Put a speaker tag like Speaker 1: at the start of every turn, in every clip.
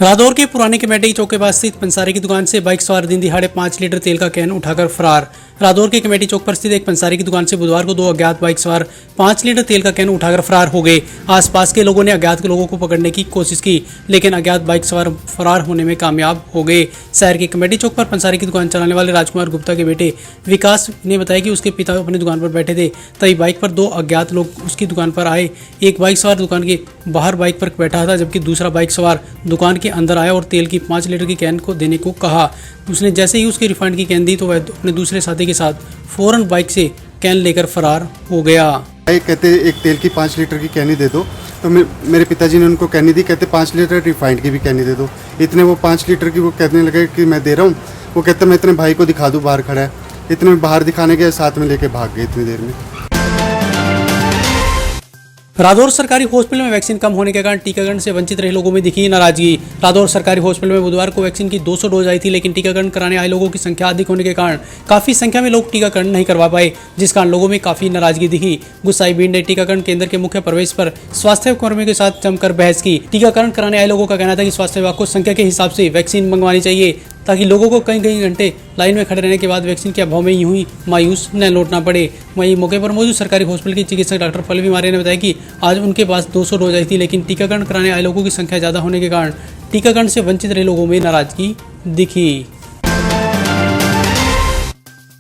Speaker 1: रादौर के पुराने कमेटी चौक के पास स्थित पंसारी की दुकान से बाइक सवार दिन दिहाड़े 5 लीटर तेल का कैन उठाकर फरार। रादौर के कमेटी चौक पर स्थित एक पंसारी की दुकान से बुधवार को 2 अज्ञात बाइक सवार 5 लीटर तेल का कैन उठाकर फरार हो गए। आसपास के लोगों ने अज्ञात लोगों को पकड़ने की कोशिश की, लेकिन अज्ञात बाइक सवार फरार होने में कामयाब हो गए। शहर के कमेटी चौक पर पंसारी की दुकान चलाने वाले राजकुमार गुप्ता के बेटे विकास ने बताया कि उसके पिता अपनी दुकान पर बैठे थे, तभी बाइक पर 2 अज्ञात लोग उसकी दुकान पर आए। एक बाइक सवार दुकान के बाहर बाइक पर बैठा था, जबकि दूसरा बाइक सवार दुकान के अंदर आया और तेल की 5 लीटर की कैन को देने को कहा। उसने जैसे ही उसके रिफंड की कैन दी तो वह अपने दूसरे साथी के साथ फौरन बाइक से कैन लेकर फरार हो गया।
Speaker 2: कहते एक तेल की 5 लीटर की कैनी दे दो, तो मेरे पिताजी ने उनको कैनी दी। कहते 5 लीटर रिफाइंड की भी कैनी दे दो। इतने वो 5 लीटर की वो कहने लगे कि मैं दे रहा हूँ। वो कहते मैं इतने भाई को दिखा दूँ, बाहर खड़ा है। इतने बाहर दिखाने के साथ में लेके भाग गए इतनी देर में।
Speaker 1: रादौर सरकारी हॉस्पिटल में वैक्सीन कम होने के कारण टीकाकरण से वंचित रहे लोगों में दिखी नाराजगी। रादौर सरकारी हॉस्पिटल में बुधवार को वैक्सीन की 200 डोज आई थी, लेकिन टीकाकरण कराने आए लोगों की संख्या अधिक होने के कारण काफी संख्या में लोग टीकाकरण नहीं करवा पाए, जिस कारण लोगों में काफी नाराजगी दिखी। गुस्साई भीड़ ने टीकाकरण केंद्र के मुख्य प्रवेश पर स्वास्थ्य कर्मियों के साथ जमकर बहस की। टीकाकरण कराने आए लोगों का कहना था कि स्वास्थ्य विभाग को संख्या के हिसाब से वैक्सीन मंगवानी चाहिए, ताकि लोगों को कई घंटे लाइन में खड़े रहने के बाद वैक्सीन के अभाव में यूं ही मायूस न लौटना पड़े। वहीं मौके पर मौजूद सरकारी हॉस्पिटल के चिकित्सक डॉक्टर पल्लवी मारे ने बताया कि आज उनके पास 200 डोज आई थी, लेकिन टीकाकरण कराने आए लोगों की संख्या ज़्यादा होने के कारण टीकाकरण से वंचित रहे लोगों में नाराजगी दिखी।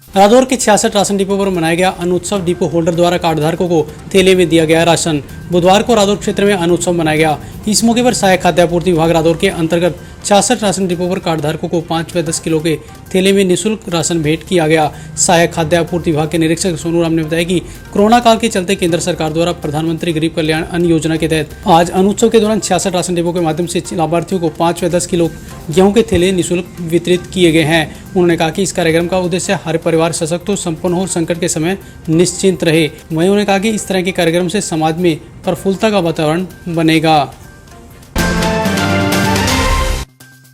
Speaker 1: रादौर के 66 राशन डिपो पर मनाया गया अन्न उत्सव। डिपो होल्डर द्वारा कार्डधारकों को थैले में दिया गया राशन। बुधवार को रादौर क्षेत्र में अन्न उत्सव मनाया गया। इस मौके पर सहायक खाद्य आपूर्ति विभाग रादौर के अंतर्गत 66 राशन डिपो पर कार्डधारकों को 5 व 10 किलो के थैले में निःशुल्क राशन भेंट किया गया। सहायक खाद्य आपूर्ति विभाग के निरीक्षक सोनू राम ने बताया कि कोरोना काल के चलते केंद्र सरकार द्वारा प्रधानमंत्री गरीब कल्याण अन्न योजना के तहत आज अन्न उत्सव के दौरान 66 राशन डिपो के माध्यम से लाभार्थियों को 5 व 10 किलो गेहूं के थैले निःशुल्क वितरित किए गए हैं। उन्होंने कहा कि इस कार्यक्रम का उद्देश्य हर परिवार सशक्त हो, संपन्न हो, संकट के समय निश्चिंत रहे। वहीं उन्होंने कहा कि इस तरह के कार्यक्रम से समाज में प्रफुल्लता का वातावरण बनेगा।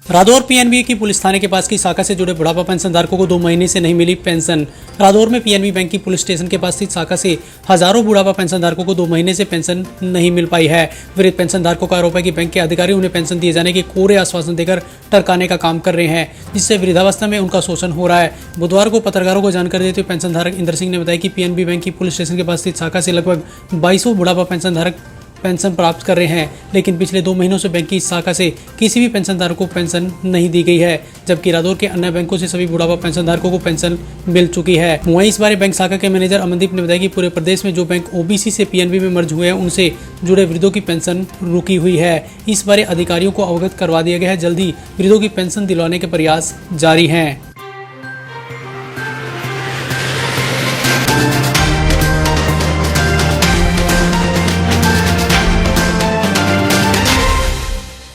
Speaker 1: रादौर पीएनबी की पुलिस थाने के पास की शाखा से जुड़े बुढ़ापा पेंशन धारकों को 2 महीने से नहीं मिली पेंशन। रादौर में पीएनबी बैंक की पुलिस स्टेशन के पास स्थित शाखा से हजारों बुढ़ापा पेंशन धारकों को 2 महीने से पेंशन नहीं मिल पाई है। वृद्ध पेंशन धारकों का आरोप है कि बैंक के अधिकारी उन्हें पेंशन दिए जाने के कोरे आश्वासन देकर टरकाने का काम कर रहे हैं, जिससे वृद्धावस्था में उनका शोषण हो रहा है। बुधवार को पत्रकारों को जानकारी देते हुए पेंशन धारक इंद्र सिंह ने बताया कि पीएनबी बैंक की पुलिस स्टेशन के पास स्थित शाखा से लगभग 2200 बुढ़ापा पेंशन धारक पेंशन प्राप्त कर रहे हैं, लेकिन पिछले 2 महीनों से बैंक की इस शाखा से किसी भी पेंशनधारक को पेंशन नहीं दी गई है, जबकि रादौर के अन्य बैंकों से सभी बुढ़ापा पेंशनधारकों को पेंशन मिल चुकी है। वहीं इस बारे बैंक शाखा के मैनेजर अमनदीप ने बताया कि पूरे प्रदेश में जो बैंक ओबीसी से पीएनबी में मर्ज हुए हैं, उनसे जुड़े वृद्धों की पेंशन रुकी हुई है। इस बारे अधिकारियों को अवगत करवा दिया गया है। जल्द ही वृद्धों की पेंशन दिलवाने के प्रयास जारी हैं।